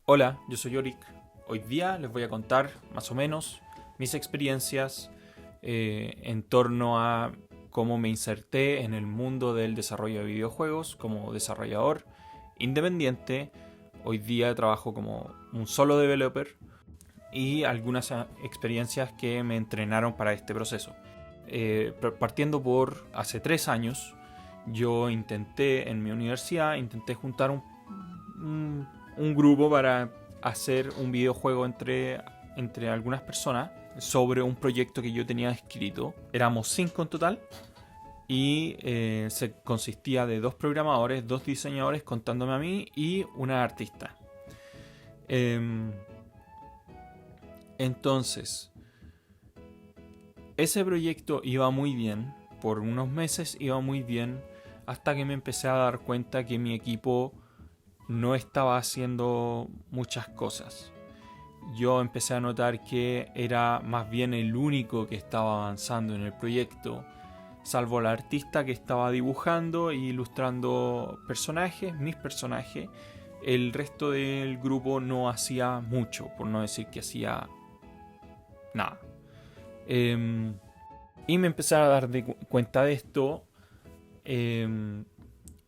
Hola, yo soy Yorick. Hoy día les voy a contar más o menos mis experiencias en torno a cómo me inserté en el mundo del desarrollo de videojuegos como desarrollador independiente. Hoy día trabajo como un solo developer y algunas experiencias que me entrenaron para este proceso. Partiendo por hace 3 años, yo intenté en mi universidad, juntar un grupo para hacer un videojuego entre algunas personas sobre un proyecto que yo tenía escrito. Éramos 5 en total y se consistía de 2 programadores, 2 diseñadores contándome a mí y una artista. Entonces, ese proyecto iba muy bien, por unos meses iba muy bien, hasta que me empecé a dar cuenta que mi equipo no estaba haciendo muchas cosas. Yo empecé a notar que era más bien el único que estaba avanzando en el proyecto, salvo la artista que estaba dibujando e ilustrando personajes, mis personajes. El resto del grupo no hacía mucho, por no decir que hacía nada. Y me empecé a dar cuenta de esto.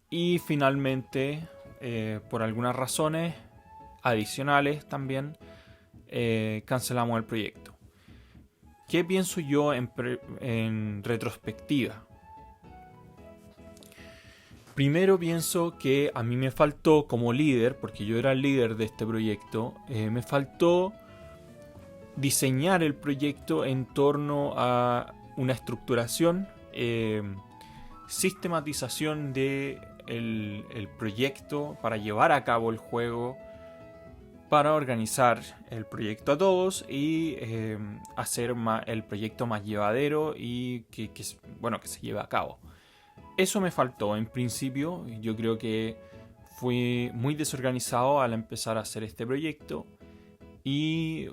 Y finalmente, por algunas razones adicionales también, cancelamos el proyecto. ¿Qué pienso yo en retrospectiva? Primero pienso que a mí me faltó como líder, porque yo era el líder de este proyecto, me faltó diseñar el proyecto en torno a una estructuración, sistematización de el proyecto para llevar a cabo el juego, para organizar el proyecto a todos y hacer el proyecto más llevadero y que se lleve a cabo. Eso me faltó en principio. Yo creo que fui muy desorganizado al empezar a hacer este proyecto y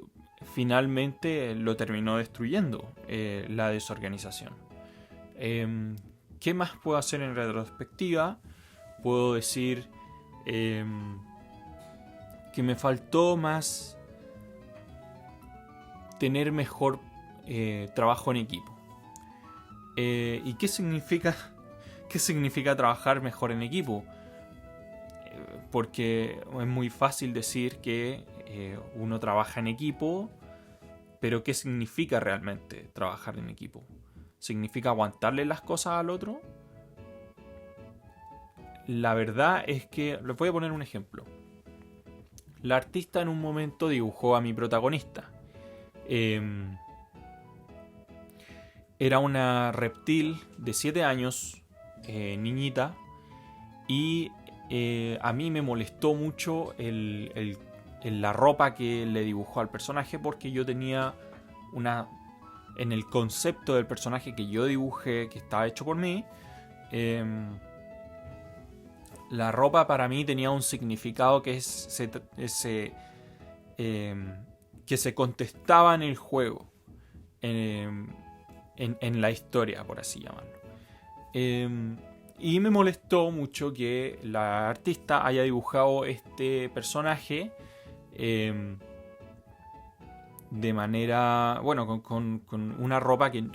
finalmente lo terminó destruyendo la desorganización. ¿Qué más puedo hacer en retrospectiva? Puedo decir que me faltó más tener mejor trabajo en equipo. ¿Y qué significa trabajar mejor en equipo? Porque es muy fácil decir que uno trabaja en equipo, pero ¿qué significa realmente trabajar en equipo? ¿Significa aguantarle las cosas al otro? La verdad es que, les voy a poner un ejemplo. La artista en un momento dibujó a mi protagonista. Era una reptil de 7 años, niñita, y a mí me molestó mucho la ropa que le dibujó al personaje, porque yo tenía en el concepto del personaje que yo dibujé, que estaba hecho por mí, la ropa para mí tenía un significado que se contestaba en el juego, en la historia, por así llamarlo. Y me molestó mucho que la artista haya dibujado este personaje de manera, bueno, con una ropa que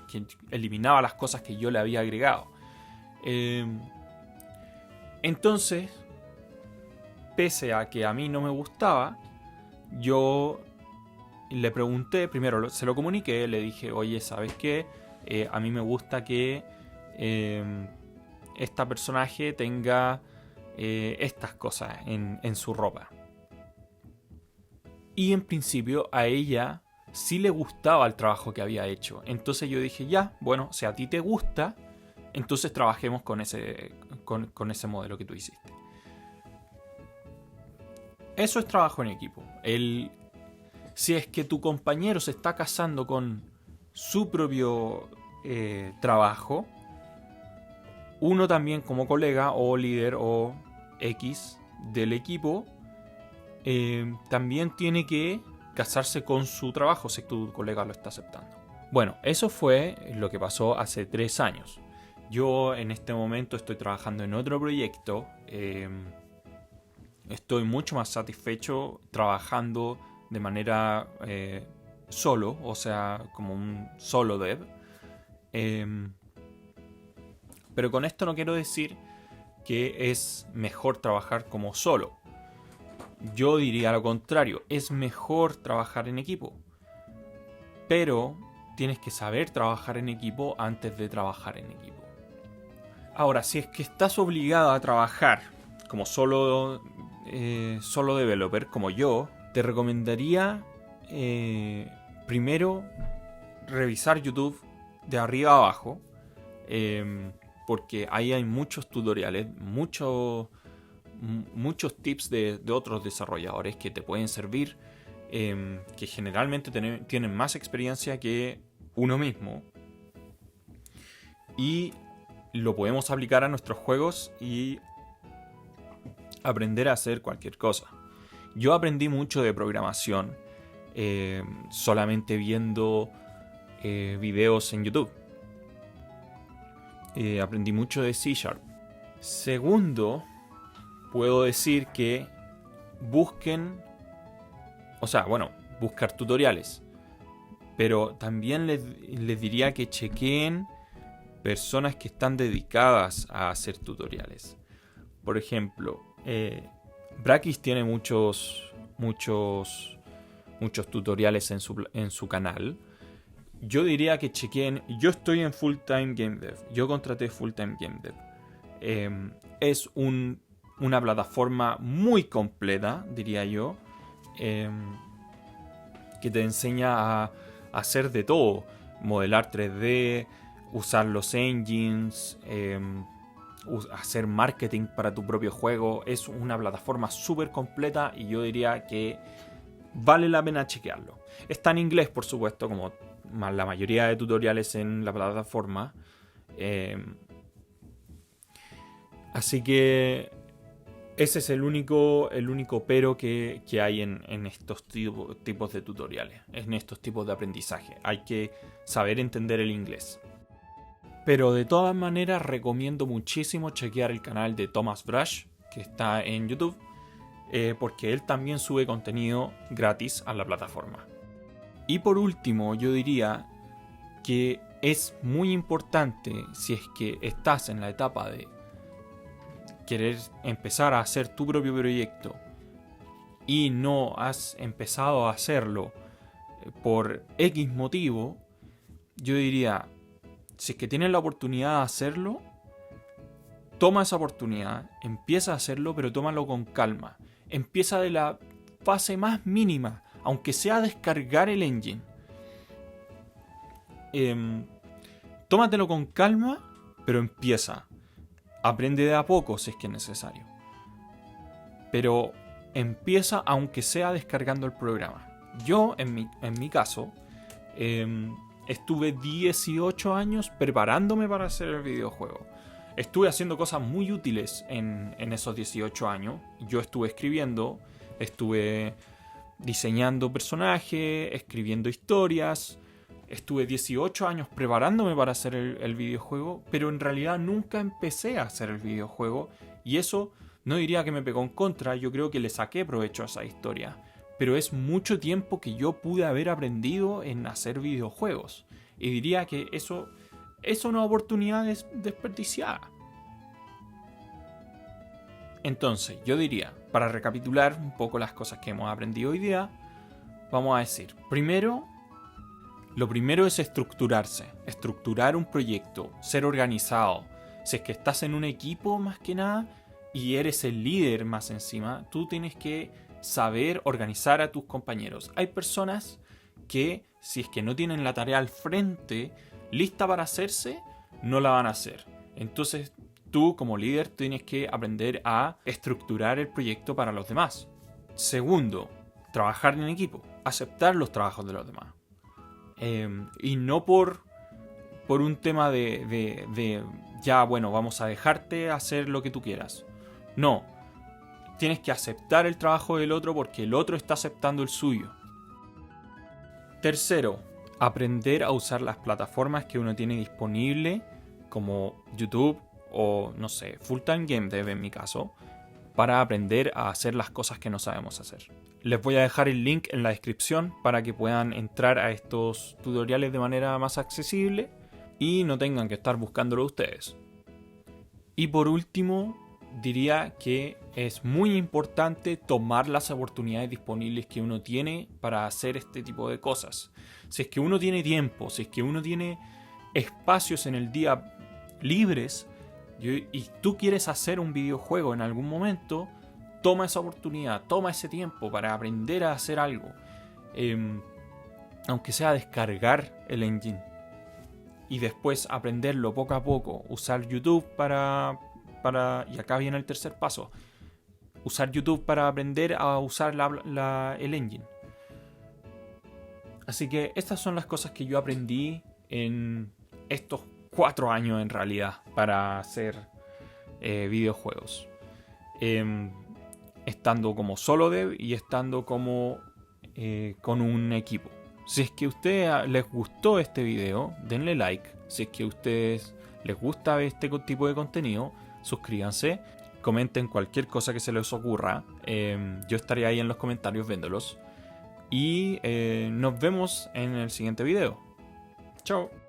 eliminaba las cosas que yo le había agregado. Entonces, pese a que a mí no me gustaba, yo le pregunté, primero se lo comuniqué, le dije, oye, ¿sabes qué? A mí me gusta que esta personaje tenga estas cosas en su ropa. Y en principio a ella sí le gustaba el trabajo que había hecho. Entonces yo dije, ya, bueno, si a ti te gusta, entonces trabajemos con ese modelo que tú hiciste. Eso es trabajo en equipo. Si es que tu compañero se está casando con su propio trabajo, uno también como colega o líder o X del equipo también tiene que casarse con su trabajo si tu colega lo está aceptando. Bueno, eso fue lo que pasó hace 3 años. Yo en este momento estoy trabajando en otro proyecto Estoy mucho más satisfecho trabajando de manera solo, o sea, como un solo dev. Pero con esto no quiero decir que es mejor trabajar como solo. Yo diría lo contrario, es mejor trabajar en equipo. Pero tienes que saber trabajar en equipo antes de trabajar en equipo. Ahora, si es que estás obligado a trabajar como solo developer, como yo, te recomendaría primero revisar YouTube de arriba a abajo, porque ahí hay muchos tutoriales, muchos tips de otros desarrolladores que te pueden servir, que generalmente tienen más experiencia que uno mismo, y lo podemos aplicar a nuestros juegos y aprender a hacer cualquier cosa. Yo aprendí mucho de programación solamente viendo videos en YouTube. Aprendí mucho de C#. Segundo, puedo decir que busquen, buscar tutoriales. Pero también les diría que chequeen personas que están dedicadas a hacer tutoriales. Por ejemplo, Brakis tiene muchos tutoriales en su canal. Yo diría que chequen. Yo estoy en Full Time Game Dev. Yo contraté Full Time Game Dev. Es una plataforma muy completa, diría yo, que te enseña a hacer de todo. Modelar 3D, usar los engines, hacer marketing para tu propio juego. Es una plataforma súper completa y yo diría que vale la pena chequearlo. Está en inglés, por supuesto, como la mayoría de tutoriales en la plataforma. Así que ese es el único pero que hay en estos tipos de tutoriales, en estos tipos de aprendizaje. Hay que saber entender el inglés. Pero de todas maneras recomiendo muchísimo chequear el canal de Thomas Brush, que está en YouTube, porque él también sube contenido gratis a la plataforma. Y por último, yo diría que es muy importante, si es que estás en la etapa de querer empezar a hacer tu propio proyecto y no has empezado a hacerlo por X motivo, yo diría, si es que tienes la oportunidad de hacerlo, toma esa oportunidad, empieza a hacerlo, pero tómalo con calma. Empieza de la fase más mínima, aunque sea descargar el engine. Tómatelo con calma, pero empieza. Aprende de a poco si es que es necesario. Pero empieza aunque sea descargando el programa. Yo, en mi caso, estuve 18 años preparándome para hacer el videojuego. Estuve haciendo cosas muy útiles en esos 18 años. Yo estuve escribiendo, estuve diseñando personajes, escribiendo historias. Estuve 18 años preparándome para hacer el videojuego, pero en realidad nunca empecé a hacer el videojuego. Y eso no diría que me pegó en contra, yo creo que le saqué provecho a esa historia. Pero es mucho tiempo que yo pude haber aprendido en hacer videojuegos. Y diría que eso es una oportunidad desperdiciada. Entonces, yo diría, para recapitular un poco las cosas que hemos aprendido hoy día, vamos a decir, lo primero es estructurarse, estructurar un proyecto, ser organizado. Si es que estás en un equipo más que nada y eres el líder más encima, tú tienes que saber organizar a tus compañeros. Hay personas que, si es que no tienen la tarea al frente, lista para hacerse, no la van a hacer. Entonces, tú como líder tienes que aprender a estructurar el proyecto para los demás. Segundo, trabajar en equipo, aceptar los trabajos de los demás. Y no por un tema de ya, bueno, vamos a dejarte hacer lo que tú quieras. No, tienes que aceptar el trabajo del otro porque el otro está aceptando el suyo. Tercero, aprender a usar las plataformas que uno tiene disponible, como YouTube o, no sé, Full Time Game Dev en mi caso, para aprender a hacer las cosas que no sabemos hacer. Les voy a dejar el link en la descripción para que puedan entrar a estos tutoriales de manera más accesible y no tengan que estar buscándolo ustedes. Y por último, diría que es muy importante tomar las oportunidades disponibles que uno tiene para hacer este tipo de cosas. Si es que uno tiene tiempo, si es que uno tiene espacios en el día libres y tú quieres hacer un videojuego en algún momento, toma esa oportunidad, toma ese tiempo para aprender a hacer algo. Aunque sea descargar el engine y después aprenderlo poco a poco, usar YouTube y acá viene el tercer paso, usar YouTube para aprender a usar el engine. Así que estas son las cosas que yo aprendí en estos 4 años en realidad para hacer videojuegos. Estando como solo dev y estando como con un equipo. Si es que a ustedes les gustó este video, denle like. Si es que a ustedes les gusta este tipo de contenido, suscríbanse. Comenten cualquier cosa que se les ocurra. Yo estaré ahí en los comentarios viéndolos. Y nos vemos en el siguiente video. Chao.